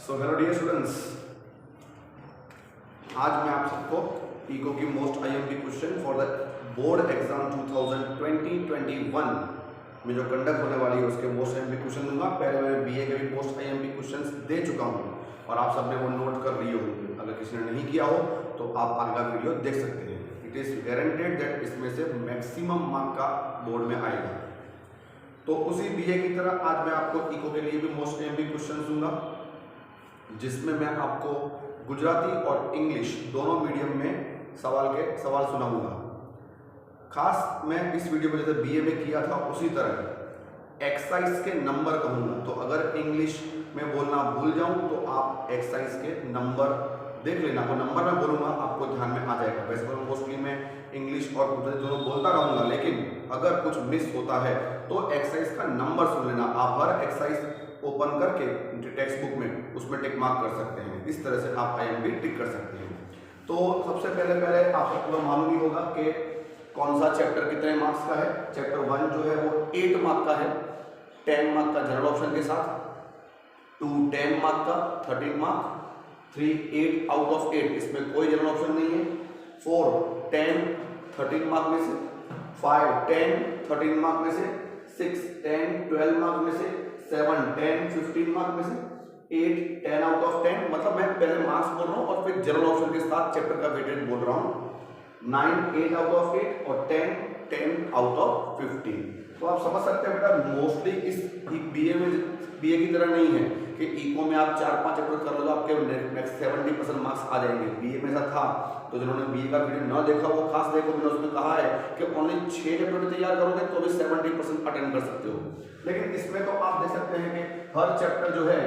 So hello dear students, आज मैं आप सबको इको की most IMP question for the board exam 2020-21 में जो कंडक्ट होने वाली है उसके मोस्ट आईएमपी क्वेश्चन दूंगा। पहले मैं बीए के भी मोस्ट आईएमपी क्वेश्चंस दे चुका हूं और आप सबने वो नोट कर लिए होंगे। अगर किसी ने नहीं किया हो तो आप अगला वीडियो देख सकते हैं। इट इज गारंटेड दैट इसमें से मैक्सिमम मार्क का बोर्ड में आएगा। तो उसी बीए की तरह आज मैं आपको इको के लिए भी मोस्ट आईएमपी क्वेश्चन दूंगा, जिसमें मैं आपको गुजराती और इंग्लिश दोनों मीडियम में सवाल सुनाऊंगा। खास मैं इस वीडियो में जैसे बीए में किया था उसी तरह एक्सरसाइज के नंबर कहूंगा। तो अगर इंग्लिश में बोलना भूल जाऊं तो आप एक्सरसाइज के नंबर देख लेना। वो नंबर मैं बोलूंगा आपको ध्यान में आ जाएगा। वैसे तो मोस्टली मैं इंग्लिश और गुजराती दोनों बोलता रहूंगा, लेकिन अगर कुछ मिस होता है तो एक्सरसाइज का नंबर सुन लेना। आप हर एक्सरसाइज ओपन करके टेक्स्ट बुक में उसमें टिक मार्क कर सकते हैं। इस तरह से आप आईएमपी टिक कर सकते हैं। तो सबसे पहले आप सबको मालूम ही होगा कि कौन सा चैप्टर कितने मार्क्स का है। चैप्टर 1 जो है वो 8 मार्क का है, 10 मार्क का जनरल ऑप्शन के साथ, 2 10 मार्क का 13 मार्क, 3 8 आउट ऑफ 8 इसमें कोई जनरल ऑप्शन नहीं है, 4 10 13 मार्क में से, 5 10 13 मार्क में से, 6 10 12 मार्क में से, 7 10 15 मार्क में से, 8 10 आउट ऑफ 10। मतलब मैं पहले मार्क्स बोल रहा हूँ और फिर जनरल ऑप्शन के साथ चैप्टर का वेटेज बोल रहा हूँ। 9 8 आउट ऑफ 8 और 10 10 आउट ऑफ 15। तो आप समझ सकते हैं बेटा, मोस्टली इस बीए की तरह नहीं है कि इको में आप 4-5 चैप्टर कर लो तो आपके नेक्स्ट 70% मार्क्स आ जाएंगे। बीए में ऐसा था, तो जिन्होंने बीए का वीडियो न देखा वो खास देखो। मैंने उसमें कहा है कि ओनली 6 चैप्टर में तैयार करोगे तो भी 70% अटेंड कर सकते हो। लेकिन इसमें तो आप देख सकते हैं कि हर चैप्टर जो है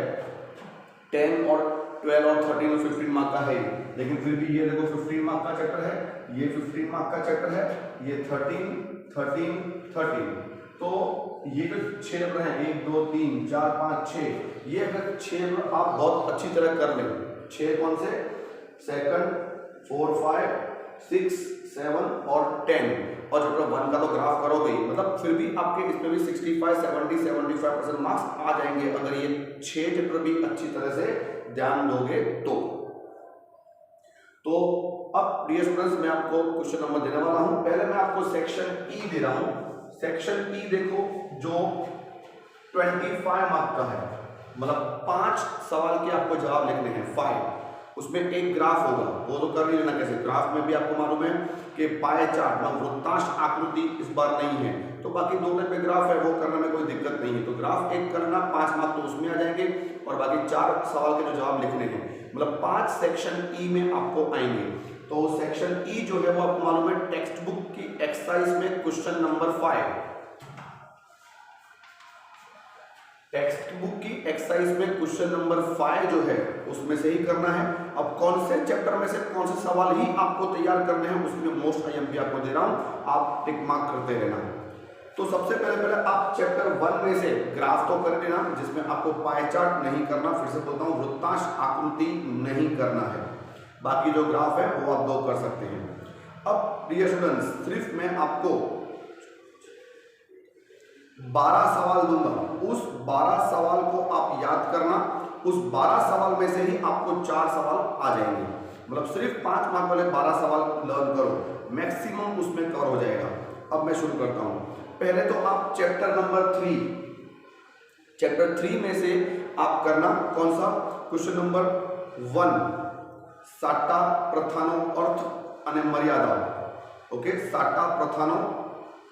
10 और 12 और 13 और 15 मार्क का है। लेकिन फिर भी ये देखो 15 मार्क का चैप्टर है, ये 15 मार्क का चैप्टर है, ये 13 13 13। तो ये जो 6 चैप्टर हैं 1 2 3 4 5 6, ये अगर 6 आप बहुत अच्छी तरह कर लें। 6 कौन से? सेकंड 4 5 6 7 और 10। और चैप्टर 1 का तो ग्राफ करोगे ही, मतलब फिर भी आपके इसमें भी 65 70 75% मार्क्स आ जाएंगे अगर ये 6 चैप्टर भी अच्छी तरह से ध्यान दोगे तो अब डियर स्टूडेंट्स मैं आपको क्वेश्चन नंबर देने वाला हूं। पहले मैं आपको सेक्शन ई दे रहा हूं। सेक्शन ई देखो जो 25 मार्क का है, मतलब 5 सवाल के आपको जवाब लिखने हैं 5। उसमें एक ग्राफ होगा, वो तो कर ही लेना कैसे। ग्राफ में भी आपको मालूम है कि पाए चार्ट ना वृत्तांश आकृति इस बार नहीं है, तो बाकी 2 टाइप के ग्राफ है वो करने में कोई दिक्कत नहीं है। तो ग्राफ एक करना, 5 मार्क तो उसमें आ जाएंगे और बाकी 4 सवाल के जो जवाब लिखने हैं, मतलब 5 सेक्शन ई में आपको आएंगे। तो सेक्शन ई जो है वो आपको मालूम है टेक्स्ट बुक की एक्सरसाइज में क्वेश्चन नंबर 5, टेक्स्ट बुक की एक्सरसाइज में क्वेश्चन नंबर 5 जो है उसमें से ही करना है। अब कौन से चैप्टर में से कौन से सवाल ही आपको तैयार करने हैं उसमें मोस्ट आईएमपी आपको दे रहा हूं, आप टिक मार्क करते रहना। तो सबसे पहले आप चैप्टर 1 में से ग्राफ तो कर लेना, जिसमें आपको पाई चार्ट नहीं करना। फिर से बोलता हूं, वृत्तांश आकृति नहीं करना है। बाकी जो ग्राफ है वो आप 2 कर सकते हैं। अब डियर स्टूडेंट्स, सिर्फ मैं आपको 12 सवाल दूंगा। उस 12 सवाल को आप याद करना। उस 12 सवाल में से ही आपको 4 सवाल आ जाएंगे, मतलब सिर्फ 5 मार्क वाले 12 सवाल लर्न करो, मैक्सिमम उसमें कवर हो जाएगा। अब मैं शुरू करता हूं। पहले तो आप चैप्टर नंबर 3 में से आप करना कौन सा? क्वेश्चन नंबर 1, साटा प्रथानो अर्थ अने मर्यादा। ओके, साटा प्रथानो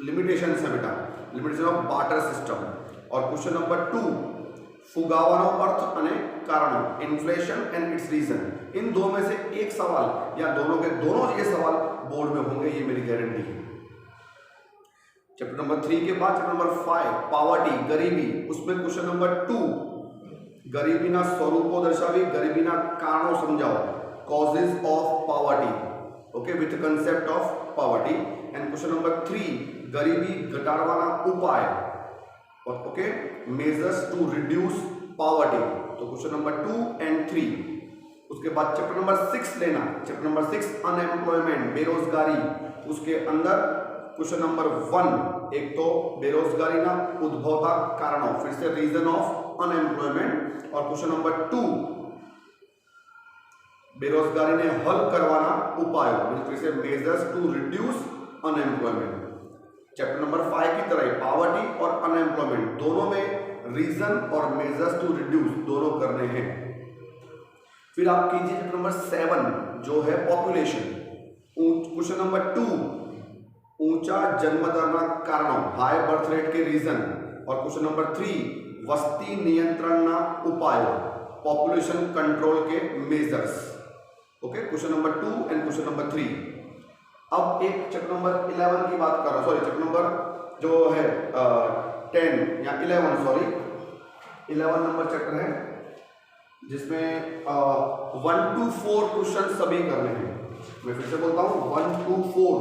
लिमिटेशन है बेटा, लिमिटेशन ऑफ बार्टर सिस्टम। और क्वेश्चन नंबर 2, फुगावानो अर्थ अने कारणों, इन्फ्लेशन एंड इट्स रीजन। इन 2 में से एक सवाल या दोनों के दोनों ये सवाल बोर्ड में होंगे, ये मेरी गारंटी है। चैप्टर नंबर 3 के बाद चैप्टर नंबर 5, पावर्टी गरीबी, उसमें क्वेश्चन नंबर 2, गरीबी ना स्वरूपों दर्शावी, गरीबी ना कारणों समझाओ, causes of poverty, okay, with the concept of poverty. And question number 3, गरीबी घटाड़वाना उपाय, और okay, measures to reduce poverty। तो क्वेश्चन नंबर 2 and 3। उसके बाद चैप्टर नंबर 6 लेना। चैप्टर नंबर 6 अनएम्प्लॉयमेंट, बेरोजगारी। उसके अंदर क्वेश्चन नंबर 1, एक तो बेरोजगारी ना उद्भवता कारणों, फिर से रीजन ऑफ अनएम्प्लॉयमेंट। और क्वेश्चन नंबर 2, बेरोजगारी ने हल करवाना उपायों, measures to reduce unemployment. Chapter number 5 की तरह पॉवर्टी और अनएम्प्लॉयमेंट दोनों में रीजन और मेजर्स टू रिड्यूस दोनों करने हैं। फिर आप कीजिए चैप्टर नंबर 7 जो है पॉपुलेशन। क्वेश्चन नंबर 2 ऊंचा जन्म दर कारणों, हाई बर्थ रेट के रीजन। और क्वेश्चन नंबर 3 वस्ती नियंत्रण उपायों, पॉपुलेशन कंट्रोल के measures. Okay, question number 2 and question number 3। अब एक चैप्टर नंबर 11 की बात कर रहा हूं, सॉरी चैप्टर नंबर जो है 10 या 11 सॉरी 11 नंबर चैप्टर है जिसमें 1 to 4 क्वेश्चन सभी करने हैं। मैं फिर से बोलता हूं 1 to 4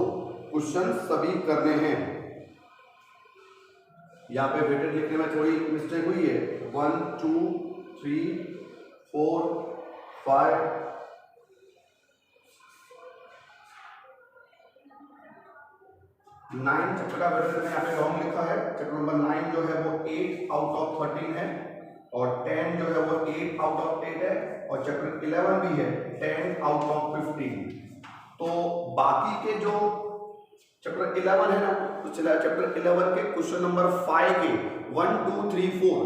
क्वेश्चन सभी करने हैं। यहाँ पे वेटेड लिखने में थोड़ी मिस्टेक हुई है। 1 2 3 4 5 9 चैप्टर का वेटेड मैंने यहाँ पे रॉन्ग लिखा है। चैप्टर नंबर 9 जो है वो 8 आउट ऑफ 13 है और 10 जो है वो 8 आउट ऑफ 8 है और चैप्टर 11 भी है 10 आउट ऑफ 15। तो बाकी के जो चैप्टर 11 है ना, तो चला चैप्टर 11 के क्वेश्चन नंबर 5 के 1 2 3 4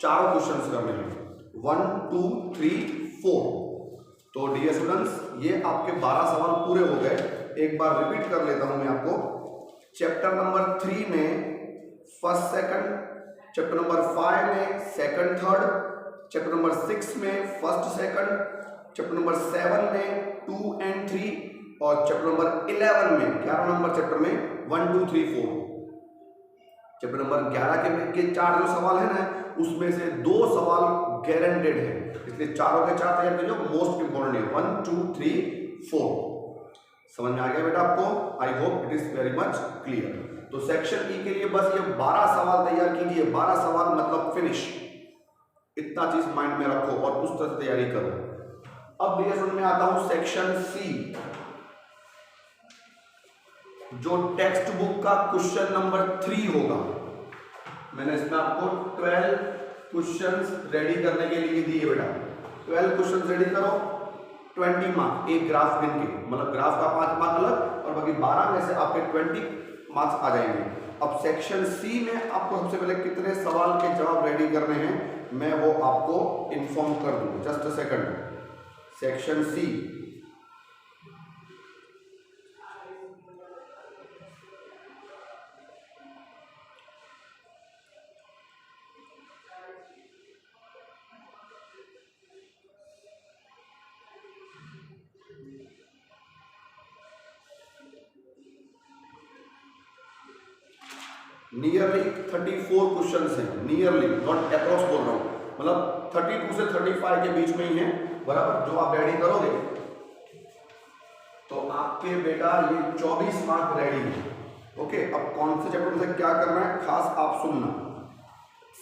चारों क्वेश्चंस करने हैं। 1 2 3 4। तो डियर स्टूडेंट्स ये आपके 12 सवाल पूरे हो गए। एक बार रिपीट कर लेता हूं मैं आपको। चैप्टर नंबर 3 में फर्स्ट सेकंड, चैप्टर नंबर 5 में सेकंड थर्ड, चैप्टर नंबर 6 में फर्स्ट सेकंड, चैप्टर नंबर 7 में 2 एंड 3 और चैप्टर नंबर 11 में 11 नंबर चैप्टर में 1 2 3 4। चैप्टर नंबर 11 के 4 जो सवाल है ना उसमें से 2 सवाल गारंटेड है, इसलिए चारों के 4 तैयार कीजिए। मोस्ट इंपॉर्टेंट है 1 2 3 4। समझ में आ गया बेटा आपको? I hope it is very much clear. तो सेक्शन ई के लिए बस ये 12 सवाल तैयार कीजिए। 12 सवाल मतलब फिनिश। इतना चीज माइंड में रखो और उस तरह से तैयारी करो। अब ये समझ में आता हूं सेक्शन सी, जो टेक्स्ट बुक का क्वेश्चन नंबर 3 होगा। मैंने इसमें आपको 12 क्वेश्चंस रेडी करने के लिए दिए बेटा। 12 क्वेश्चंस रेडी करो, 20 मार्क्स एक ग्राफ गिन के, मतलब ग्राफ का 5 मार्क अलग और बाकी 12 में से आपके 20 मार्क्स आ जाएंगे। अब सेक्शन सी में आपको सबसे पहले कितने सवाल के जवाब रेडी करने हैं मैं वो आपको इन्फॉर्म कर दूं। Just a second. Section C nearly 34 questions हैं। नियरली, नॉट अप्रॉक्स बोल रहा हूं, मतलब 32 से 35 के बीच में ही है बराबर। जो आप रेडी करोगे तो आपके बेटा ये 24 मार्क रेडी है। ओके, अब कौन से चैप्टर से क्या करना है खास आप सुनना।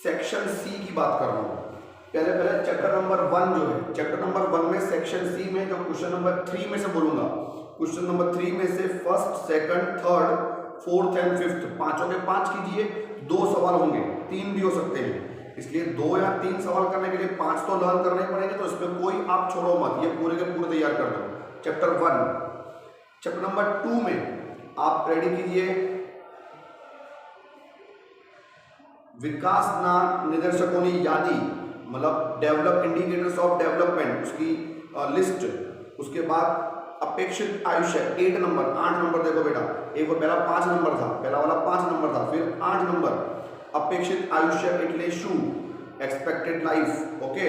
सेक्शन सी की बात कर रहा हूं। पहले चैप्टर नंबर 1 जो है, चैप्टर नंबर 1 में सेक्शन सी में जो क्वेश्चन नंबर 3 में से बोलूंगा, क्वेश्चन नंबर 3 में से first second third fourth and fifth पांचों के 5 कीजिए। 2 सवाल होंगे, 3 भी हो सकते हैं, इसलिए 2 या 3 सवाल करने के लिए 5 तो लर्न करने पड़ेंगे। तो इसमें कोई आप छोड़ो मत, ये पूरे के पूरे तैयार कर दो। चैप्टर 1। चैप्टर नंबर 2 में आप रेडी कीजिए विकास निर्देशकों की यादी, मतलब डेवलप इंडिकेटर्स ऑफ डेवलपमेंट, उसकी लिस्ट। उसके बाद अपेक्षित आयुष्य 8 नंबर 8 नंबर देखो बेटा, एक बार पहला 5 नंबर था, पहला वाला 5 नंबर था, फिर 8 नंबर अपेक्षित आयुष्य इटले शू एक्सपेक्टेड लाइफ। ओके,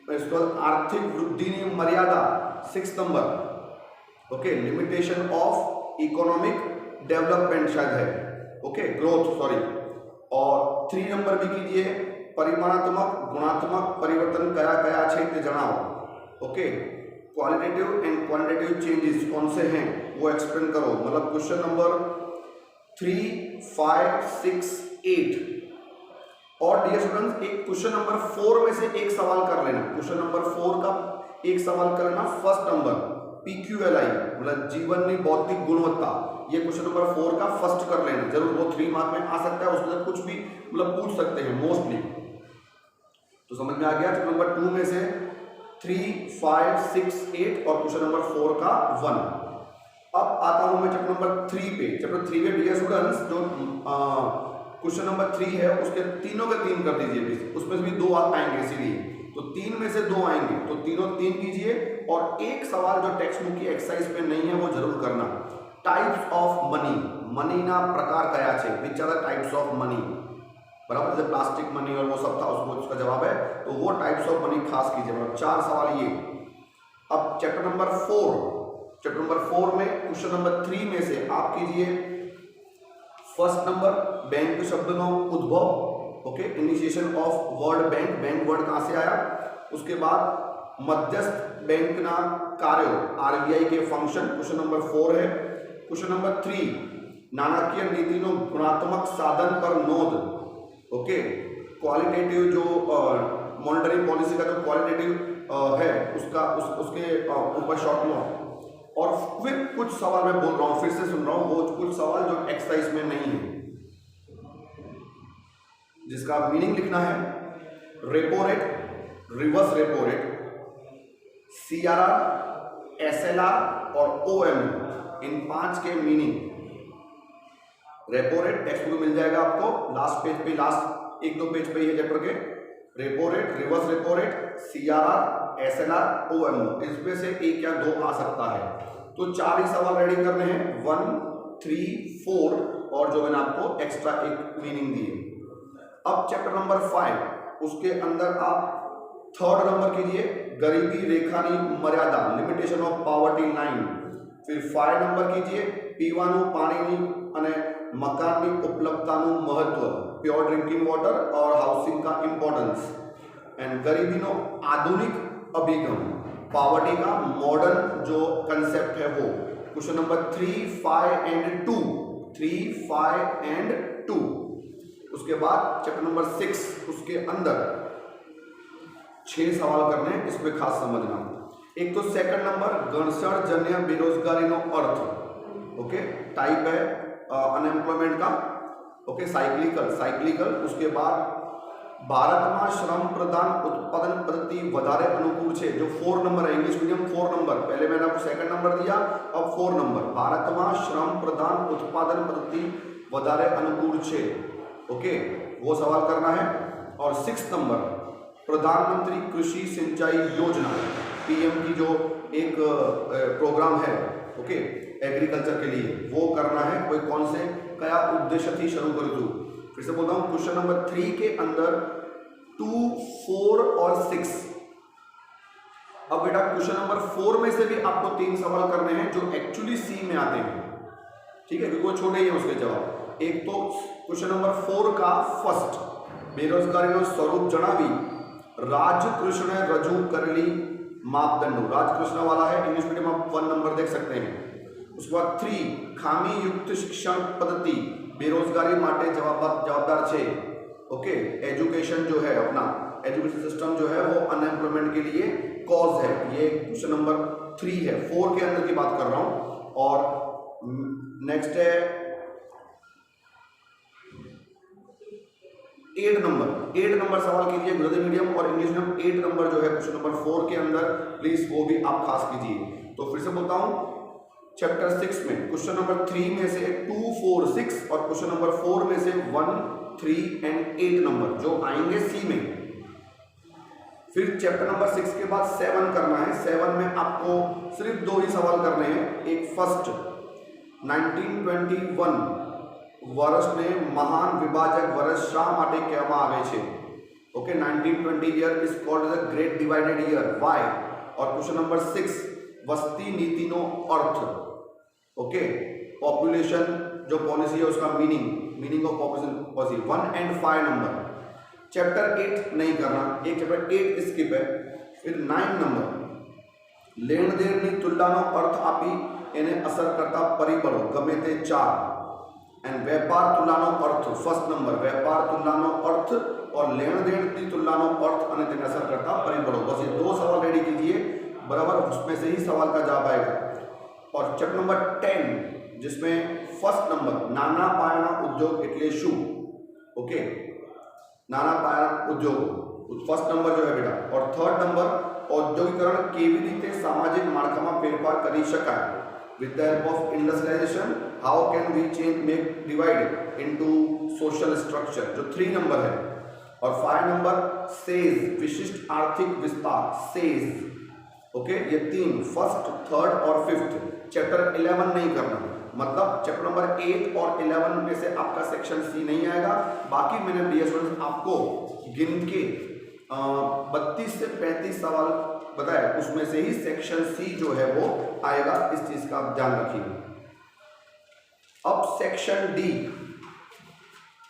इसके बाद आर्थिक वृद्धि मर्यादा 6 number. Okay, limitation of economic development शायद है, ओके ग्रोथ सॉरी। और 3 नंबर भी कीजिए परिमाणात्मक गुणात्मक परिवर्तन कया कया क्षेत्र जनाओ। Okay, qualitative and quantitative changes कौन से हैं वो एक्सप्लेन करो। मतलब क्वेश्चन नंबर 3 5 6 8। और डियर स्टूडेंट्स एक क्वेश्चन नंबर 4 में से एक सवाल कर लेना। क्वेश्चन नंबर 4 का एक सवाल कर लेना फर्स्ट नंबर PQLI, मतलब जीवन में बौद्धिक गुणवत्ता। ये क्वेश्चन नंबर 4 का फर्स्ट कर लेना, जरूर वो 3 मार्क में आ सकता है, उसमें कुछ भी मतलब पूछ सकते हैं मोस्टली। तो समझ में आ गया। चैप्टर नंबर 2 में से 3, 5, 6, 8 और क्वेश्चन नंबर 4 का 1। अब आता हूं मैं चैप्टर नंबर 3 पे। चैप्टर 3 पे डियर स्टूडेंट्स जो क्वेश्चन नंबर 3 है उसके तीनों के 3 कर दीजिए प्लीज। उसमें से भी 2 आएंगे इसीलिए, तो 3 में से 2 आएंगे तो तीनों 3 कीजिए। और एक सवाल जो टेक्स्ट बुक की एक्सरसाइज पे नहीं है वो जरूर करना। टाइप्स ऑफ मनी, मनी ना प्रकार कया छे, which are the types of money, बराबर, जैसे प्लास्टिक मनी और वो सब था उसको उसका जवाब है, तो वो टाइप्स ऑफ मनी खास कीजिए, मतलब 4 सवाल ये। अब चैप्टर नंबर 4, चैप्टर नंबर 4 में क्वेश्चन नंबर 3 में से आप कीजिए फर्स्ट नंबर बैंक शब्दों उद्भव, okay, initiation of word bank, bank word कहां से आया। उसके बाद मध्यस्थ बैंक ना कार्यों, आरबीआई के फंक्शन, क्वेश्चन नंबर 4 है। क्वेश्चन नंबर 3 नाणकीय नीतिनो गुणात्मक साधन पर नोंध, ओके, क्वालिटेटिव जो मॉनेटरी पॉलिसी का जो क्वालिटेटिव है उसका उसके ऊपर शॉर्ट नोट। और फिर कुछ सवाल मैं बोल रहा हूं, फिर से सुन रहा हूं, वो कुछ सवाल जो एक्सरसाइज में नहीं है जिसका मीनिंग लिखना है। Repo rate, reverse repo rate, CRR, SLR और ओएमओ, इन 5 के meaning. Repo rate textbook मिल जाएगा आपको लास्ट पेज पे, लास्ट 1-2 पेज पे ये चैप्टर के। Repo rate, reverse repo rate, CRR, SLR, OMO, इसमें से 1 या 2 आ सकता है। तो 4 ही सवाल रेडी करने हैं, 1, 3, 4 और जो मैंने आपको एक्स्ट्रा एक मीनिंग दिए। अब चैप्टर नंबर 5, उसके अंदर आप 3rd नंबर कीजिए, गरीबी रेखा नी मर्यादा, लिमिटेशन ऑफ पॉवर्टी लाइन। फिर 5 नंबर कीजिए, पीवानु पानी अने मकान की उपलब्धताનું महत्व, प्योर ड्रिंकिंग वाटर और हाउसिंग का इंपॉर्टेंस। एंड गरीबी नो आधुनिक अभिगम, पॉवर्टी का मॉडर्न जो कंसेप्ट है वो। Question number 3, 5 and 2, 3, 5 and 2। उसके बाद चैप्टर नंबर 6, उसके अंदर 6 सवाल करने हैं, इसमें खास समझना। एक तो सेकंड नंबर गणसर जन्य बेरोजगारी नो अर्थ, ओके, टाइप है अनएम्प्लॉयमेंट का, ओके, साइक्लिकल। उसके बाद भारत में श्रम प्रधान उत्पादन पद्धति વધારે अनुकूल है, जो 4 नंबर है, इंग्लिश मीडियम 4 नंबर, पहले मैंने आपको सेकंड नंबर दिया, अब 4 नंबर, भारत में श्रम प्रधान उत्पादन पद्धति વધારે अनुकूल है, ओके, वो सवाल करना है। और 6 नंबर प्रधानमंत्री कृषि सिंचाई योजना, पीएम की जो एक प्रोग्राम है, ओके, एग्रीकल्चर के लिए, वो करना है। कोई कौन से क्या उद्देश्य थी शुरू कर दू। फिर से बोलता हूं, क्वेश्चन नंबर 3 के अंदर 2, 4 और 6। अब बेटा क्वेश्चन नंबर 4 में से भी आपको 3 सवाल करने हैं जो एक्चुअली सी में आते हैं, ठीक है, क्योंकि वो छोटे ही है उसके जवाब। एक तो क्वेश्चन नंबर 4 का फर्स्ट, बेरोजगारी नो स्वरूप जणावी राजकृष्ण रजू करेली मापदंडों, राजकृष्ण वाला है, इंग्लिश मीडियम आप 1 नंबर देख सकते हैं। उसके बाद 3 खामी युक्त शिक्षण पद्धति बेरोजगारी माटे जवाबदार छे, ओके, एजुकेशन जो है अपना एजुकेशन सिस्टम जो है वो अनएम्प्लॉयमेंट के लिए कॉज है। ये क्वेश्चन नंबर 3 है, 4 के अंदर की बात कर रहा हूं। और नेक्स्ट है 8 नंबर सवाल कीजिए, गुजराती मीडियम और इंग्लिश मीडियम। 8 नंबर जो है क्वेश्चन नंबर 4 के अंदर, प्लीज वो भी आप खास कीजिए। तो फिर से बोलता हूं, चैप्टर 6 में क्वेश्चन नंबर 3 में से 2, 4, 6 और क्वेश्चन नंबर 4 में से 1, 3 एंड 8 नंबर जो आएंगे सी में। फिर चैप्टर नंबर 6 के बाद 7 करना है। 7 में आपको सिर्फ 2 ही सवाल करने हैं। एक फर्स्ट 1921 वर्ष ने महान विभाजक वर्ष शा माटे कहेवामां आवे छे, okay, 1920 year is called the great divided year, why. और क्वेश्चन नंबर 6 वस्ती नीति नो अर्थ, ओके, पॉपुलेशन जो पॉलिसी है उसका meaning of population policy. 1 and 5 number. Chapter 8 नहीं करना, एक चैप्टर 8 स्किप है। फिर 9 नंबर लेन देन की तुलना नो अर्थ आपी एने असर करता परिबळो गमे ते 4। एंड व्यापार तुलना नो अर्थ, फर्स्ट नंबर व्यापार तुलना नो अर्थ और लेन देन की तुलना नो अर्थ अने तेने असर करता परिबळो। बस ये 2 सवाल रेडी कीजिए, बराबर, उसमें से ही सवाल का जवाब आएगा। और चैप्टर नंबर 10 जिसमें फर्स्ट नंबर नाना पायाना उद्योग एटले शुं, ओके, नाना पायाना उद्योग, फर्स्ट नंबर जो है बेटा, और थर्ड नंबर औद्योगिकरण केवी रीते सामाजिक माળખામાં ફેરફાર કરી શકાય with the help of industrialization how can we change make divide into social structure जो 3 नंबर है। और 5 नंबर सेज विशिष्ट आर्थिक विस्तार सेज, ओके, ये 3 फर्स्ट थर्ड और फिफ्थ। चैप्टर 11 नहीं करना, मतलब चैप्टर नंबर 8 और 11 में से आपका सेक्शन सी नहीं आएगा। बाकी मैंने डियर स्टूडेंट्स आपको गिन के 32 से 35 सवाल बताया, उसमें से ही सेक्शन सी जो है वो आएगा, इस चीज का आप ध्यान रखिए। अब सेक्शन डी,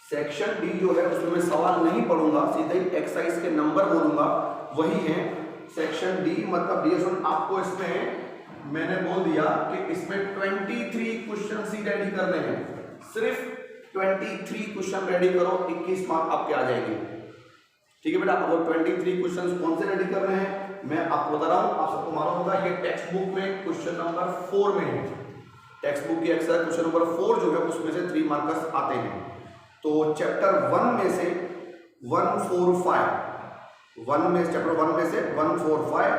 सेक्शन डी जो है उसमें मैं सवाल नहीं पढ़ूंगा, सीधे ही एक्सरसाइज के नंबर बोलूंगा, वही है सेक्शन डी। मतलब डियर स्टूडेंट आपको इसमें मैंने बोल दिया कि इसमें 23 क्वेश्चन ही रेडी करने हैं, सिर्फ 23 क्वेश्चन रेडी करो, 21 मार्क आपके आ जाएंगे। ठीक है बेटा, अब 23 क्वेश्चन कौन से रेडी कर रहे हैं मैं आपको बता रहा हूं, आप सबको मालूम होगा। ये टेक्स्ट बुक में क्वेश्चन नंबर 4 में है, टेक्स्ट बुक की एक्सरसाइज क्वेश्चन नंबर 4 जो है उसमें से 3 मार्कर्स आते हैं। तो चैप्टर 1 में से 145, चैप्टर 1 में से 145,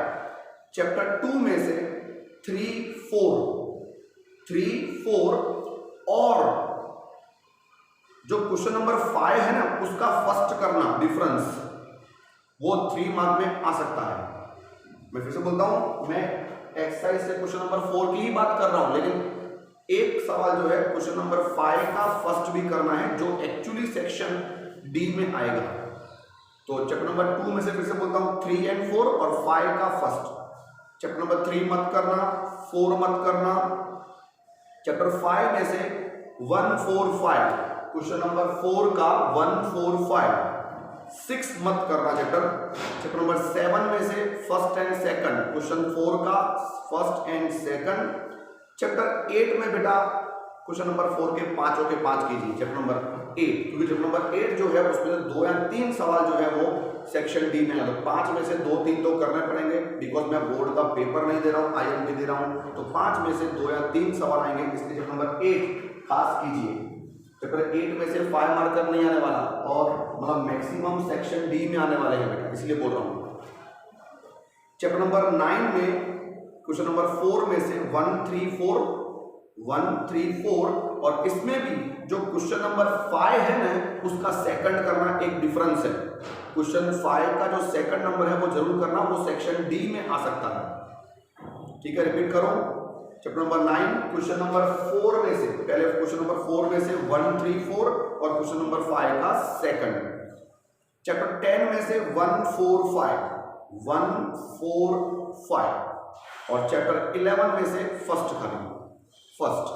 चैप्टर 2 में से 3, 4 और जो क्वेश्चन नंबर 5 है ना उसका फर्स्ट करना डिफरेंस, वो 3 मार्क में आ सकता है। मैं फिर से बोलता हूं, मैं एक्सरसाइज से क्वेश्चन नंबर 4 की ही बात कर रहा हूं, लेकिन एक सवाल जो है क्वेश्चन नंबर 5 का फर्स्ट भी करना है, जो एक्चुअली सेक्शन डी में आएगा। तो चैप्टर नंबर 2 में से फिर से बोलता हूं 3 और 4 और 5 का फर्स्ट। चैप्टर नंबर 3 मत करना, 4 मत करना। चैप्टर 5 में से 145, क्वेश्चन नंबर 4 का 145, 6 मत करना चैप्टर नंबर 7 में से फर्स्ट एंड सेकंड, क्वेश्चन 4 का फर्स्ट एंड सेकंड। चैप्टर 8 में बेटा क्वेश्चन नंबर 4 के 5 के 5 कीजिए, चैप्टर नंबर 8, क्योंकि चैप्टर नंबर 8 जो है उसमें से 2 या 3 सवाल जो है वो सेक्शन डी में है, तो 5 में से 2-3 तो करने पड़ेंगे, बिकॉज मैं बोर्ड का पेपर नहीं दे रहा हूँ, IMP दे रहा हूँ, तो 5 में से 2 या 3 सवाल आएंगे, इसलिए चैप्टर नंबर 8 खास कीजिए। चैप्टर 8 में से 5 मार्कर नहीं आने वाला, और मतलब मैक्सिमम सेक्शन डी में आने वाले हैं बेटा, इसलिए बोल रहा हूँ। चैप्टर नंबर 9 में क्वेश्चन नंबर 4 में से 134, और इसमें भी जो क्वेश्चन नंबर 5 है ना उसका सेकंड करना एक डिफरेंस है। क्वेश्चन 5 का जो सेकंड नंबर है वो जरूर करना, वो सेक्शन डी में आ सकता है। ठीक है, रिपीट करो। चैप्टर नंबर 9 क्वेश्चन नंबर 4 में से, पहले क्वेश्चन नंबर 4 में से 134 और क्वेश्चन नंबर 5 का सेकंड। चैप्टर 10 में से 145 और चैप्टर 11 में से फर्स्ट खाली फर्स्ट।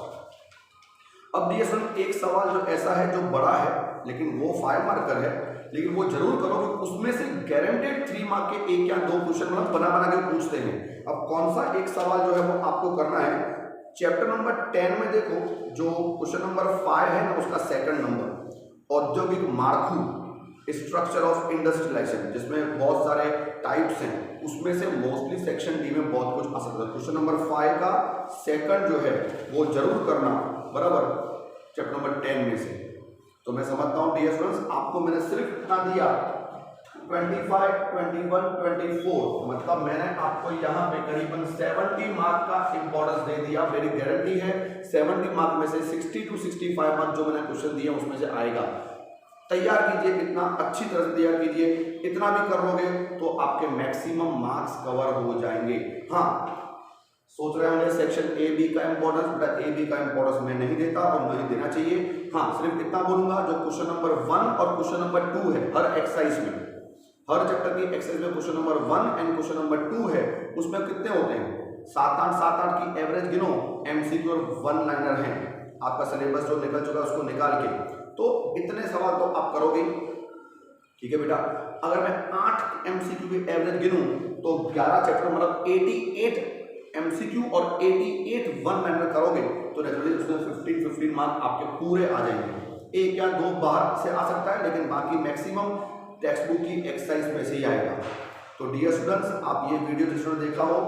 अब डियर स्टूडेंट एक सवाल जो ऐसा है जो बड़ा है लेकिन वो 5 मार्कर है, लेकिन वो जरूर करो कि उसमें से गारंटेड 3 मार्क के 1 या 2 क्वेश्चन मतलब बना के पूछते हैं। अब कौन सा एक सवाल जो है वो आपको करना है, चैप्टर नंबर 10 में देखो जो क्वेश्चन नंबर 5 है ना उसका सेकंड नंबर औद्योगिक मार्खू, स्ट्रक्चर ऑफ इंडस्ट्रियलाइजेशन, जिसमें बहुत सारे टाइप्स हैं, उसमें से मोस्टली सेक्शन डी में बहुत कुछ आ सकता है। क्वेश्चन नंबर 5 का सेकंड जो है वो जरूर करना, बराबर, चैप्टर नंबर 10 में से। तो मैं समझता हूं डियर स्टूडेंट्स आपको मैंने सिर्फ इतना दिया 25, 21, 24, मतलब मैंने आपको यहाँ पे करीबन 70 मार्क का इंपॉर्टेंस दे दिया। मेरी गारंटी है 70 मार्क में से 60 to 65 मार्क जो मैंने क्वेश्चन दिया उसमें से आएगा। तैयार कीजिए, इतना अच्छी तरह से तैयार कीजिए, इतना भी कर लोगे तो आपके मैक्सिमम मार्क्स कवर हो जाएंगे। हाँ, सोच रहे होंगे सेक्शन ए बी का इंपॉर्टेंस, बेटा ए बी का इंपॉर्टेंस मैं नहीं देता और नहीं देना चाहिए। हाँ, सिर्फ इतना बोलूंगा जो क्वेश्चन नंबर 1 और क्वेश्चन नंबर 2 है हर एक्सरसाइज में, हर चैप्टर की एक्सरसाइज में question number 1 and question number 2 है, उसमें कितने होते हैं 7-8 की एवरेज गिनो, MCQ और 1 लाइनर है, आपका सिलेबस जो निकल चुका है उसको निकाल के, तो इतने सवाल तो आप करोगे। ठीक है बेटा, अगर मैं 8 MCQ की एवरेज गिनूं तो 11 चैप्टर मतलब 88 MCQ और 88 1 लाइनर करोगे तो नेचुरली उसमें 15 मार्क आपके पूरे आ जाएंगे। 1 या 2 बाहर से आ सकता है, लेकिन बाकी मैक्सिमम टेक्स्ट बुक की एक्सरसाइज में से ही आएगा। तो डियर स्टूडेंट्स, आप ये वीडियो जिसने देखा हो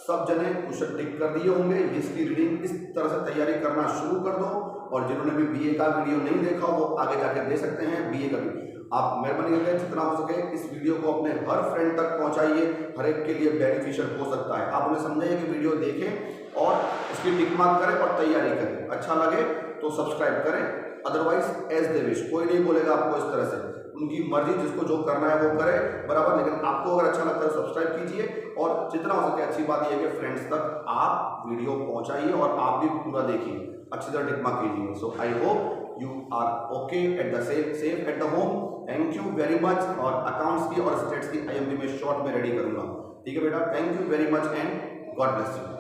सब जने क्वेश्चन टिक कर दिए होंगे, इसकी रीडिंग इस तरह से तैयारी करना शुरू कर दो, और जिन्होंने भी BA का वीडियो नहीं देखा वो आगे जाके दे सकते हैं BA का भी। आप मेहरबानी करके जितना हो सके इस वीडियो को अपने हर फ्रेंड तक पहुंचाइए, हर एक के लिए बेनिफिशियल हो सकता है। आप उन्हें समझाइए कि वीडियो देखें और उसकी टिक मार्क करें और तैयारी करें। अच्छा लगे तो सब्सक्राइब करें, अदरवाइज एज दे विश। कोई नहीं बोलेगा आपको इस तरह से, उनकी मर्जी, जिसको जो करना है वो करे, बराबर। लेकिन आपको अगर अच्छा लगता है सब्सक्राइब कीजिए और जितना हो सके अच्छी बात यह है कि फ्रेंड्स तक आप वीडियो पहुंचाइए और आप भी पूरा देखिए, अच्छी तरह टिक मार्क कीजिए। So I hope you are okay at the safe at the home. Thank you very much. और अकाउंट्स की और स्टेट्स की IMP में शॉर्ट में रेडी करूंगा, ठीक है बेटा। Thank you very much and God bless you.